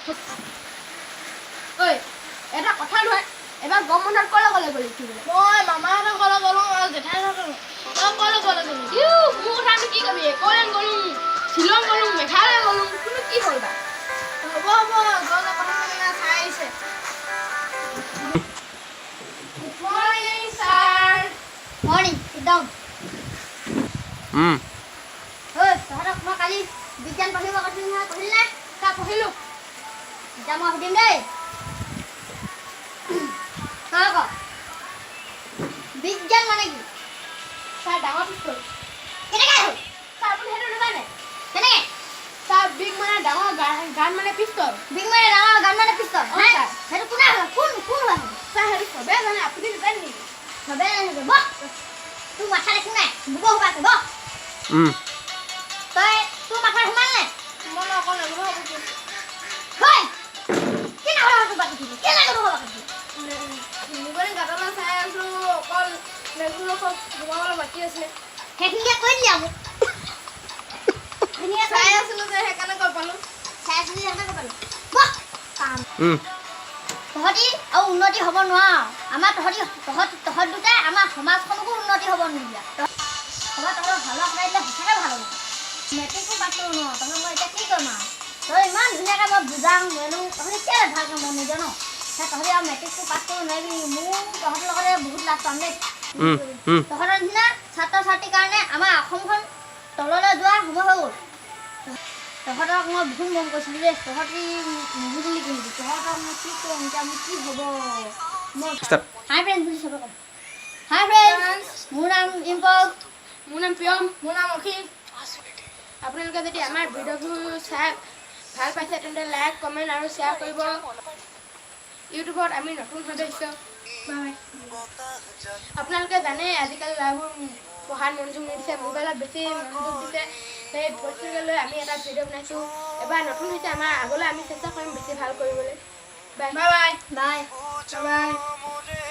ঐ এটা কথা নহয় এবাৰ গম বন্ধত ক'লৈ গ'লে গ'লি উঠিবলৈ মই মামাহঁতৰ ঘৰলৈ গ'লোঁ আৰু জেঠাইহঁতৰ ঘৰলৈ তই ক'লৈ গ'লে গ'লি মোৰ কথাটো কি কবি ক'লৈ গ'লোঁ শ্বিলং গ'লোঁ মেঘালয় গ'লোঁ তুমি কি হ'ল বা হ'ব ঘৰলৈ কথা পাতিলে চাই আহিছে good morning sir morning sit down ঐ তহঁতক মই কালি বিজ্ঞান পঢ়িব কৈছিলোঁ নহয় পঢ়িলি নে ছাৰ পঢ়িলোঁ এতিয়া মই সুধিম দেই তই ক বিজ্ঞান মানে কি ছাৰ ডাঙৰ পিষ্টল কেনেকৈ হ'ল ছাৰ আপুনি সেইটো নাজানে কেনেকৈ ছাৰ বিগ মানে ডাঙৰ গান মানে পিষ্টল বিগ মানে ডাঙৰ গান মানে পিষ্টল অঁ, ছাৰ। সেইটো কোনে হয় কোন হয় ছাৰ সেইটো চবেই জানে আপুনি নাজানে নেকি চবেই জানিছে বহ তোৰ মাথা দেখি নাই বুব সোপা আছে বহ তই তোৰ মাথা সিমান নাই মই অকণ নেগুলো হ'ব কি হয় কেনে কথা তোৰ বাকি দিবি কেনে কথা বাকি দিবি নিগনি গাঁতলৈ চাই আছোঁ অকল নেগুলো চব ঘুমাবলৈ বাকী আছিলে সেইখিনিকে কৈ দিলি মোক সেইখিনিকে চাই আছিলোঁ যে সেইকাৰণে গৈ পালোঁ চাই আছিলি সেইকাৰণে পালোঁ বহ কাম তহঁতি আৰু উন্নতি হ'ব নোৱাৰ আমাৰ তহঁত দুটাই আমাৰ সমাজখনকো উন্নতি হ'ব নিদিয়া তহঁতৰ ভালৰ কথা দিলে সঁচাকৈ ভাল হ'ব মেট্ৰিকো পাছ কৰোঁ ন তহঁত মই এতিয়া কি কৰিম আৰু তই ইমান ধুনীয়াকৈ মই বুজাওঁ মেলো তহঁতি কেলৈ ভালকৈ মন নিদিয় ন তহঁতি আৰু মেট্ৰিকটো পাছ কৰিব নোৱাৰিবি মোৰ তহঁতৰ লগতে বহুত লাভ পাম দেই তহঁতৰ নিচিনা ছাত্ৰ ছাত্ৰীৰ কাৰণে আমাৰ অসমখন তললৈ যোৱাৰ সময় হৈ গ'ল তহঁতক মই বহুত মন কৰিছিলোঁ দেই তহঁতি নুবুজিলি কিন্তু তহঁতক মই কি কৰিম এতিয়া মোৰ কি হ'ব মই হাই ফ্ৰেণ্ডছ বুলি চবে ক'ম হাই ফ্ৰেণ্ডছ মোৰ নাম ডিম্পল মোৰ নাম প্ৰিয়ম মোৰ নাম অখিল আপোনালোকে যদি আমাৰ ভিডিঅ'বোৰ চাই ভাল পাইছে তেন্তে লাইক কমেণ্ট আৰু শ্বেয়াৰ কৰিব ইউটিউবত আমি নতুনভাৱে আহিছোঁ আপোনালোকে জানে আজিকালি ল'ৰাবোৰ পঢ়াত মনোযোগ নিদিছে মোবাইলত বেছি মনোযোগ দিছে সেই বস্তুকে লৈ আমি এটা ভিডিঅ' বনাইছোঁ এবাৰ নতুন হৈছে আমাৰ আগলৈ আমি চেষ্টা কৰিম বেছি ভাল কৰিবলৈ bye bye bye bye bye